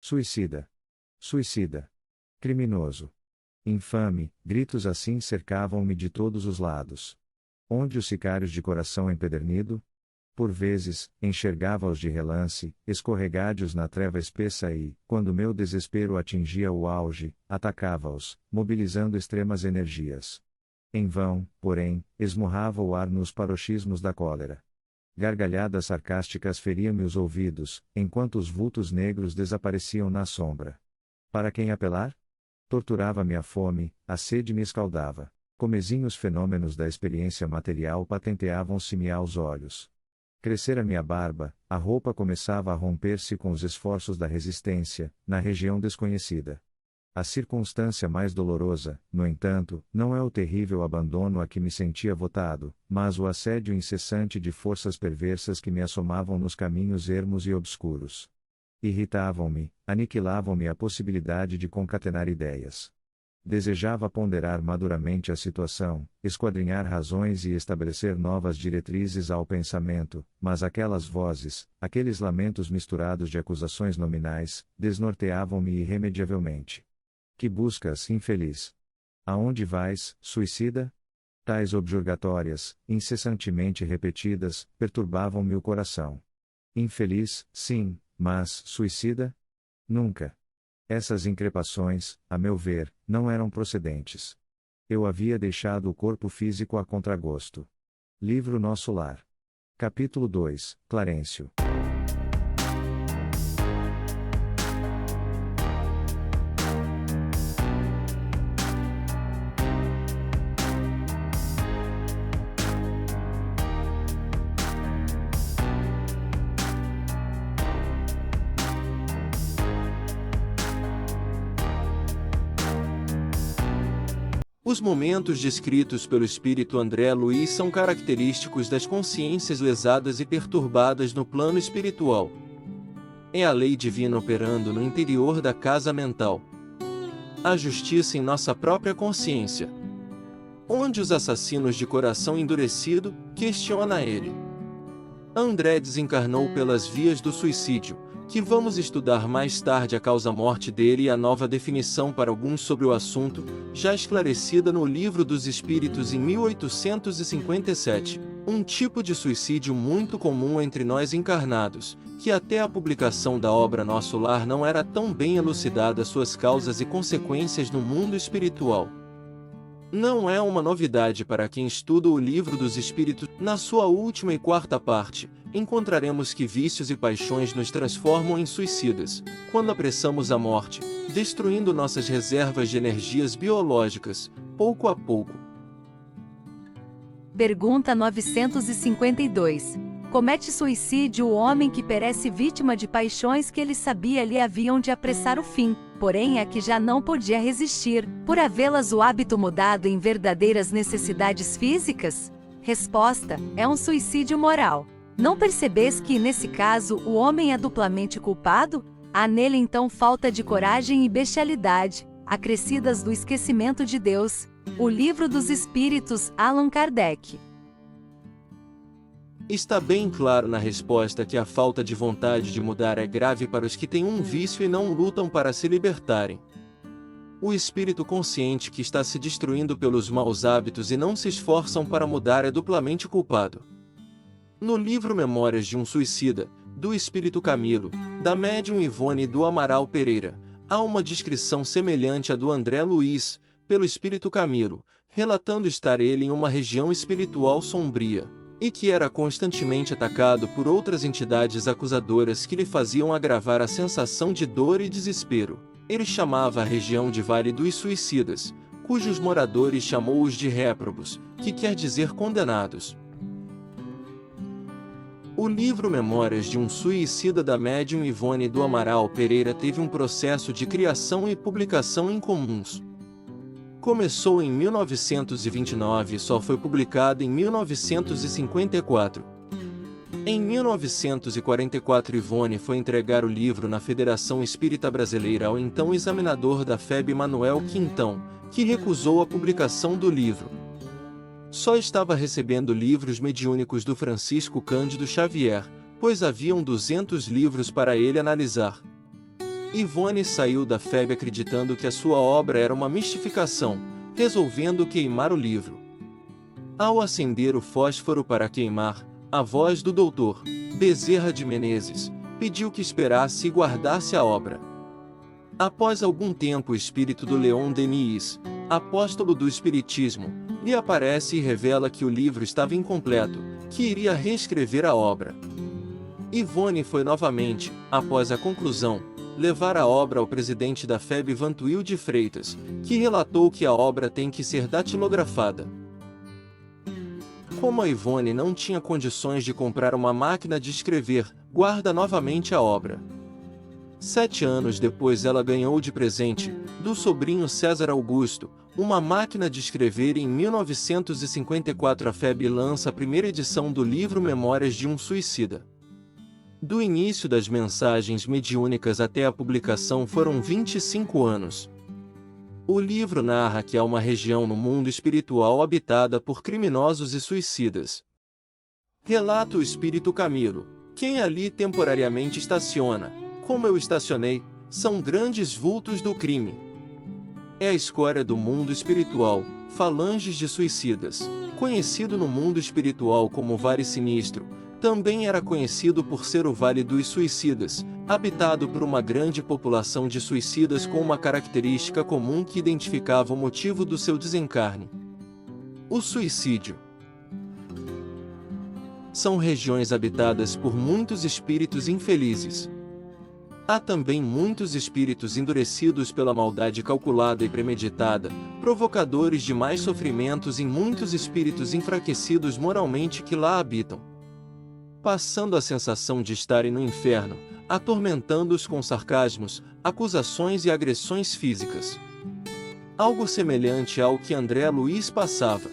Suicida! Suicida! Criminoso! Infame! Gritos assim cercavam-me de todos os lados. Onde os sicários de coração empedernido? Por vezes, enxergava-os de relance, escorregádios na treva espessa e, quando meu desespero atingia o auge, atacava-os, mobilizando extremas energias. Em vão, porém, esmurrava o ar nos paroxismos da cólera. Gargalhadas sarcásticas feriam-me os ouvidos, enquanto os vultos negros desapareciam na sombra. Para quem apelar? Torturava-me a fome, a sede me escaldava. Comezinhos fenômenos da experiência material patenteavam-se-me aos olhos. Crescera-me a barba, a roupa começava a romper-se com os esforços da resistência, na região desconhecida. A circunstância mais dolorosa, no entanto, não é o terrível abandono a que me sentia votado, mas o assédio incessante de forças perversas que me assomavam nos caminhos ermos e obscuros. Irritavam-me, aniquilavam-me a possibilidade de concatenar ideias. Desejava ponderar maduramente a situação, esquadrinhar razões e estabelecer novas diretrizes ao pensamento, mas aquelas vozes, aqueles lamentos misturados de acusações nominais, desnorteavam-me irremediavelmente. Que buscas, infeliz? Aonde vais, suicida? Tais objurgatórias, incessantemente repetidas, perturbavam-me o coração. Infeliz, sim, mas suicida? Nunca. Essas increpações, a meu ver, não eram procedentes. Eu havia deixado o corpo físico a contragosto. Livro Nosso Lar. Capítulo 2, Clarencio. Os momentos descritos pelo espírito André Luiz são característicos das consciências lesadas e perturbadas no plano espiritual. É a lei divina operando no interior da casa mental. A justiça em nossa própria consciência. Onde os assassinos de coração endurecido, questiona ele. André desencarnou pelas vias do suicídio, que vamos estudar mais tarde a causa-morte dele e a nova definição para alguns sobre o assunto, já esclarecida no Livro dos Espíritos em 1857, um tipo de suicídio muito comum entre nós encarnados, que até a publicação da obra Nosso Lar não era tão bem elucidada suas causas e consequências no mundo espiritual. Não é uma novidade para quem estuda o Livro dos Espíritos. Na sua última e quarta parte, encontraremos que vícios e paixões nos transformam em suicidas, quando apressamos a morte, destruindo nossas reservas de energias biológicas, pouco a pouco. Pergunta 952. Comete suicídio o homem que perece vítima de paixões que ele sabia lhe haviam de apressar o fim, porém a que já não podia resistir, por havê-las o hábito mudado em verdadeiras necessidades físicas? Resposta: é um suicídio moral. Não percebes que, nesse caso, o homem é duplamente culpado? Há nele então falta de coragem e bestialidade, acrescidas do esquecimento de Deus. O Livro dos Espíritos, Allan Kardec. Está bem claro na resposta que a falta de vontade de mudar é grave para os que têm um vício e não lutam para se libertarem. O espírito consciente que está se destruindo pelos maus hábitos e não se esforçam para mudar é duplamente culpado. No livro Memórias de um Suicida, do espírito Camilo, da médium Ivone e do Amaral Pereira, há uma descrição semelhante à do André Luiz, pelo espírito Camilo, relatando estar ele em uma região espiritual sombria, e que era constantemente atacado por outras entidades acusadoras que lhe faziam agravar a sensação de dor e desespero. Ele chamava a região de Vale dos Suicidas, cujos moradores chamou-os de réprobos, que quer dizer condenados. O livro Memórias de um Suicida da médium Ivone do Amaral Pereira teve um processo de criação e publicação incomuns. Começou em 1929 e só foi publicado em 1954. Em 1944 Ivone foi entregar o livro na Federação Espírita Brasileira ao então examinador da FEB Manuel Quintão, que recusou a publicação do livro. Só estava recebendo livros mediúnicos do Francisco Cândido Xavier, pois haviam 200 livros para ele analisar. Ivone saiu da FEB acreditando que a sua obra era uma mistificação, resolvendo queimar o livro. Ao acender o fósforo para queimar, a voz do Dr. Bezerra de Menezes pediu que esperasse e guardasse a obra. Após algum tempo, o espírito do Leon Denis, apóstolo do Espiritismo, lhe aparece e revela que o livro estava incompleto, que iria reescrever a obra. Ivone foi novamente, após a conclusão, levar a obra ao presidente da FEB, Vantuil de Freitas, que relatou que a obra tem que ser datilografada. Como a Ivone não tinha condições de comprar uma máquina de escrever, guarda novamente a obra. 7 anos depois ela ganhou de presente, do sobrinho César Augusto, uma máquina de escrever. Em 1954 a FEB lança a primeira edição do livro Memórias de um Suicida. Do início das mensagens mediúnicas até a publicação foram 25 anos. O livro narra que há uma região no mundo espiritual habitada por criminosos e suicidas. Relata o espírito Camilo: quem ali temporariamente estaciona, como eu estacionei, são grandes vultos do crime. É a escória do mundo espiritual, falanges de suicidas. Conhecido no mundo espiritual como Vale Sinistro, também era conhecido por ser o Vale dos Suicidas, habitado por uma grande população de suicidas com uma característica comum que identificava o motivo do seu desencarne: o suicídio. São regiões habitadas por muitos espíritos infelizes. Há também muitos espíritos endurecidos pela maldade calculada e premeditada, provocadores de mais sofrimentos, e muitos espíritos enfraquecidos moralmente que lá habitam, passando a sensação de estarem no inferno, atormentando-os com sarcasmos, acusações e agressões físicas. Algo semelhante ao que André Luiz passava.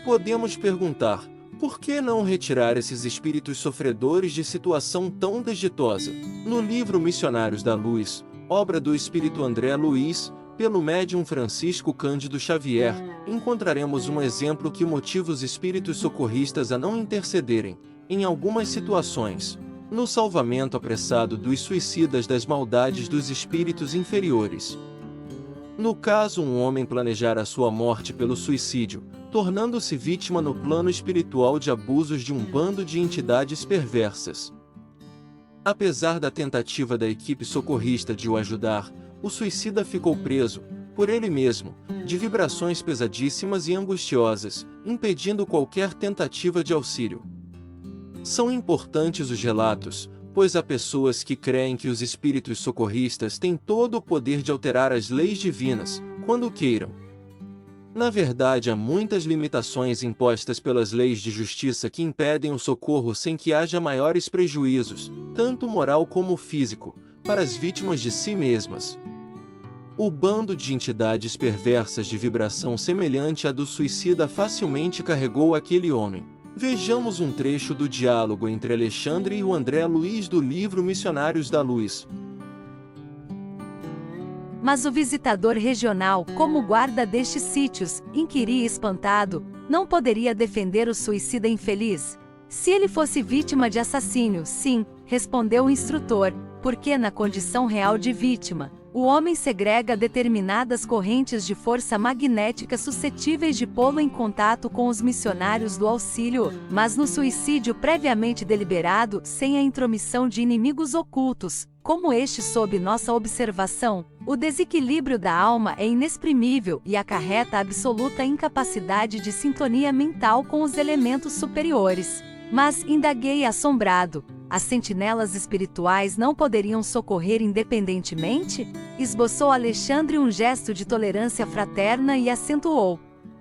Podemos perguntar: por que não retirar esses espíritos sofredores de situação tão desditosa? No livro Missionários da Luz, obra do espírito André Luiz, pelo médium Francisco Cândido Xavier, encontraremos um exemplo que motiva os espíritos socorristas a não intercederem, em algumas situações, no salvamento apressado dos suicidas das maldades dos espíritos inferiores. No caso, um homem planejar a sua morte pelo suicídio, tornando-se vítima no plano espiritual de abusos de um bando de entidades perversas. Apesar da tentativa da equipe socorrista de o ajudar, o suicida ficou preso, por ele mesmo, de vibrações pesadíssimas e angustiosas, impedindo qualquer tentativa de auxílio. São importantes os relatos, pois há pessoas que creem que os espíritos socorristas têm todo o poder de alterar as leis divinas, quando queiram. Na verdade, há muitas limitações impostas pelas leis de justiça que impedem o socorro sem que haja maiores prejuízos, tanto moral como físico, para as vítimas de si mesmas. O bando de entidades perversas de vibração semelhante à do suicida facilmente carregou aquele homem. Vejamos um trecho do diálogo entre Alexandre e o André Luiz do livro Missionários da Luz. Mas o visitador regional, como guarda destes sítios, inquiria espantado, não poderia defender o suicida infeliz? Se ele fosse vítima de assassínio, sim, respondeu o instrutor, porque na condição real de vítima, o homem segrega determinadas correntes de força magnética suscetíveis de pô-lo em contato com os missionários do auxílio, mas no suicídio previamente deliberado, sem a intromissão de inimigos ocultos, como este sob nossa observação, o desequilíbrio da alma é inexprimível e acarreta absoluta incapacidade de sintonia mental com os elementos superiores. Mas, indaguei assombrado, as sentinelas espirituais não poderiam socorrer independentemente? Esboçou Alexandre um gesto de tolerância fraterna e acentuou: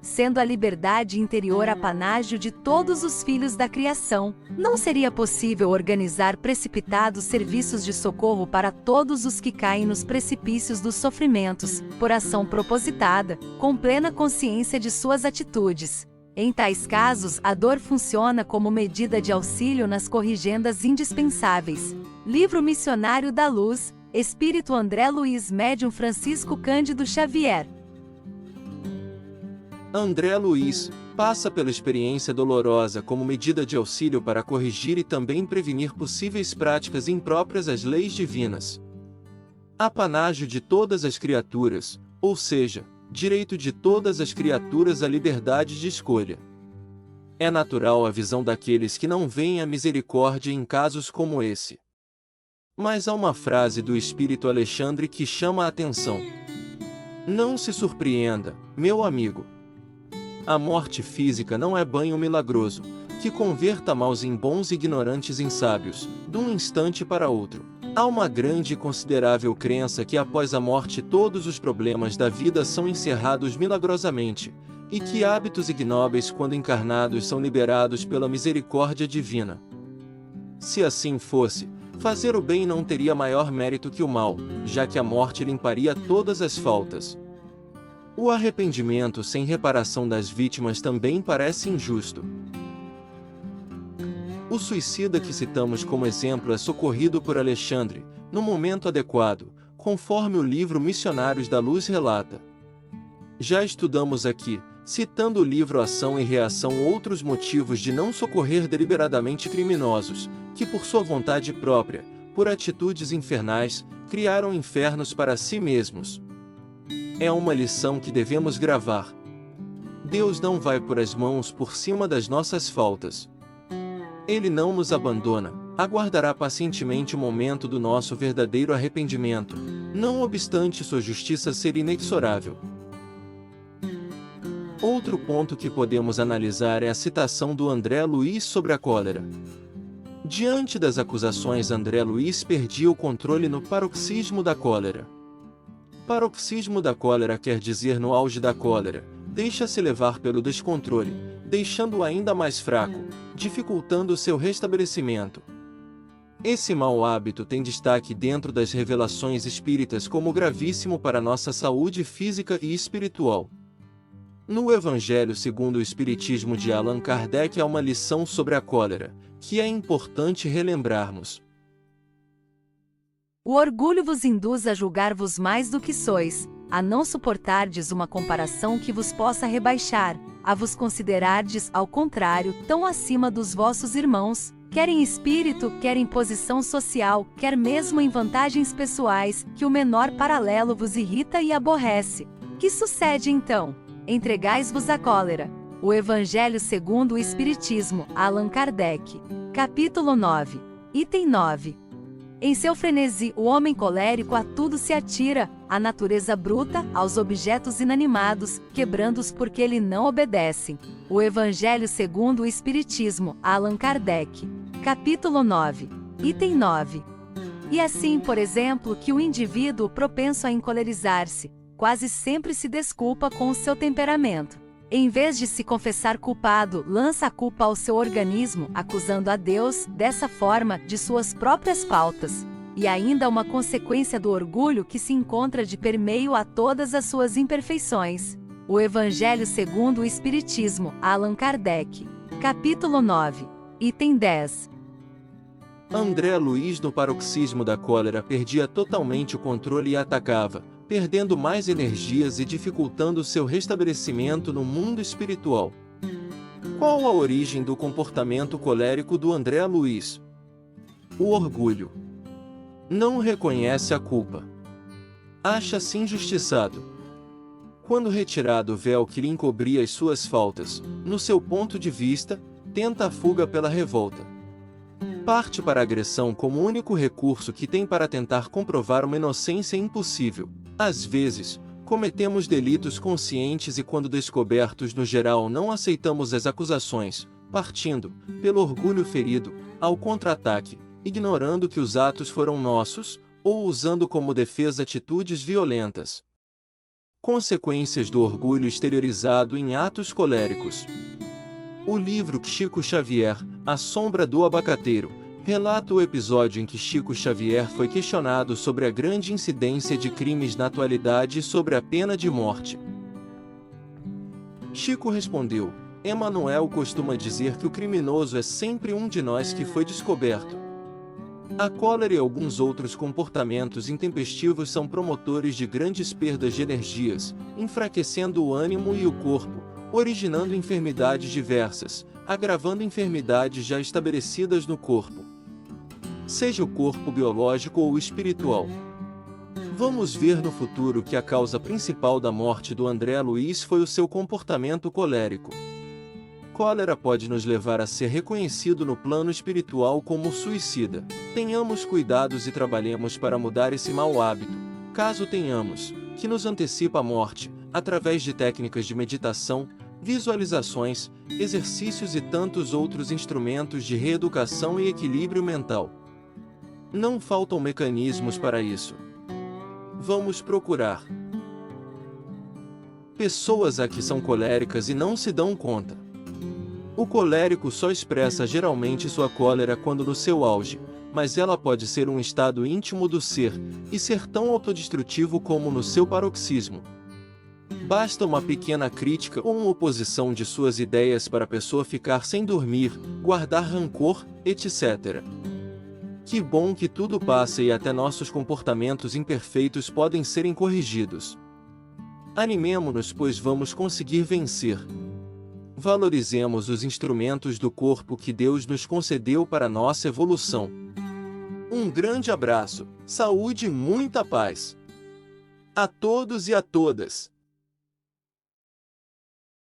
sendo a liberdade interior apanágio de todos os filhos da criação, não seria possível organizar precipitados serviços de socorro para todos os que caem nos precipícios dos sofrimentos, por ação propositada, com plena consciência de suas atitudes. Em tais casos, a dor funciona como medida de auxílio nas corrigendas indispensáveis. Livro Missionário da Luz, Espírito André Luiz, médium Francisco Cândido Xavier. André Luiz passa pela experiência dolorosa como medida de auxílio para corrigir e também prevenir possíveis práticas impróprias às leis divinas. Apanágio de todas as criaturas, ou seja, direito de todas as criaturas à liberdade de escolha. É natural a visão daqueles que não veem a misericórdia em casos como esse. Mas há uma frase do espírito Alexandre que chama a atenção. Não se surpreenda, meu amigo. A morte física não é banho milagroso, que converta maus em bons e ignorantes em sábios, de um instante para outro. Há uma grande e considerável crença que após a morte todos os problemas da vida são encerrados milagrosamente, e que hábitos ignóbeis quando encarnados são liberados pela misericórdia divina. Se assim fosse, fazer o bem não teria maior mérito que o mal, já que a morte limparia todas as faltas. O arrependimento sem reparação das vítimas também parece injusto. O suicida que citamos como exemplo é socorrido por Alexandre, no momento adequado, conforme o livro Missionários da Luz relata. Já estudamos aqui, citando o livro Ação e Reação, outros motivos de não socorrer deliberadamente criminosos, que por sua vontade própria, por atitudes infernais, criaram infernos para si mesmos. É uma lição que devemos gravar. Deus não vai pôr as mãos por cima das nossas faltas. Ele não nos abandona, aguardará pacientemente o momento do nosso verdadeiro arrependimento, não obstante sua justiça ser inexorável. Outro ponto que podemos analisar é a citação do André Luiz sobre a cólera. Diante das acusações, André Luiz perdia o controle no paroxismo da cólera. Paroxismo da cólera quer dizer no auge da cólera, deixa-se levar pelo descontrole, deixando-o ainda mais fraco, dificultando seu restabelecimento. Esse mau hábito tem destaque dentro das revelações espíritas como gravíssimo para nossa saúde física e espiritual. No Evangelho segundo o Espiritismo de Allan Kardec há uma lição sobre a cólera, que é importante relembrarmos. O orgulho vos induz a julgar-vos mais do que sois, a não suportardes uma comparação que vos possa rebaixar, a vos considerardes, ao contrário, tão acima dos vossos irmãos, quer em espírito, quer em posição social, quer mesmo em vantagens pessoais, que o menor paralelo vos irrita e aborrece. Que sucede então? Entregais-vos à cólera. O Evangelho segundo o Espiritismo, Allan Kardec. Capítulo 9. Item 9. Em seu frenesi, o homem colérico a tudo se atira, à natureza bruta, aos objetos inanimados, quebrando-os porque lhe não obedecem. O Evangelho segundo o Espiritismo, Allan Kardec. Capítulo 9. Item 9. E assim, por exemplo, que o indivíduo propenso a encolerizar-se, quase sempre se desculpa com o seu temperamento. Em vez de se confessar culpado, lança a culpa ao seu organismo, acusando a Deus, dessa forma, de suas próprias faltas. E ainda uma consequência do orgulho que se encontra de permeio a todas as suas imperfeições. O Evangelho segundo o Espiritismo, Allan Kardec. Capítulo 9. Item 10. André Luiz no paroxismo da cólera perdia totalmente o controle e atacava, perdendo mais energias e dificultando seu restabelecimento no mundo espiritual. Qual a origem do comportamento colérico do André Luiz? O orgulho. Não reconhece a culpa. Acha-se injustiçado. Quando retirado o véu que lhe encobria as suas faltas, no seu ponto de vista, tenta a fuga pela revolta. Parte para a agressão como único recurso que tem para tentar comprovar uma inocência impossível. Às vezes, cometemos delitos conscientes e quando descobertos no geral não aceitamos as acusações, partindo, pelo orgulho ferido, ao contra-ataque, ignorando que os atos foram nossos, ou usando como defesa atitudes violentas. Consequências do orgulho exteriorizado em atos coléricos. O livro Chico Xavier, A Sombra do Abacateiro, relata o episódio em que Chico Xavier foi questionado sobre a grande incidência de crimes na atualidade e sobre a pena de morte. Chico respondeu: Emmanuel costuma dizer que o criminoso é sempre um de nós que foi descoberto. A cólera e alguns outros comportamentos intempestivos são promotores de grandes perdas de energias, enfraquecendo o ânimo e o corpo, originando enfermidades diversas, agravando enfermidades já estabelecidas no corpo, seja o corpo biológico ou espiritual. Vamos ver no futuro que a causa principal da morte do André Luiz foi o seu comportamento colérico. Cólera pode nos levar a ser reconhecido no plano espiritual como suicida. Tenhamos cuidados e trabalhemos para mudar esse mau hábito, caso tenhamos, que nos antecipa a morte, através de técnicas de meditação, visualizações, exercícios e tantos outros instrumentos de reeducação e equilíbrio mental. Não faltam mecanismos para isso. Vamos procurar. Pessoas que são coléricas e não se dão conta. O colérico só expressa geralmente sua cólera quando no seu auge, mas ela pode ser um estado íntimo do ser, e ser tão autodestrutivo como no seu paroxismo. Basta uma pequena crítica ou uma oposição de suas ideias para a pessoa ficar sem dormir, guardar rancor, etc. Que bom que tudo passa e até nossos comportamentos imperfeitos podem serem corrigidos. Animemo-nos, pois vamos conseguir vencer. Valorizemos os instrumentos do corpo que Deus nos concedeu para nossa evolução. Um grande abraço, saúde e muita paz. A todos e a todas.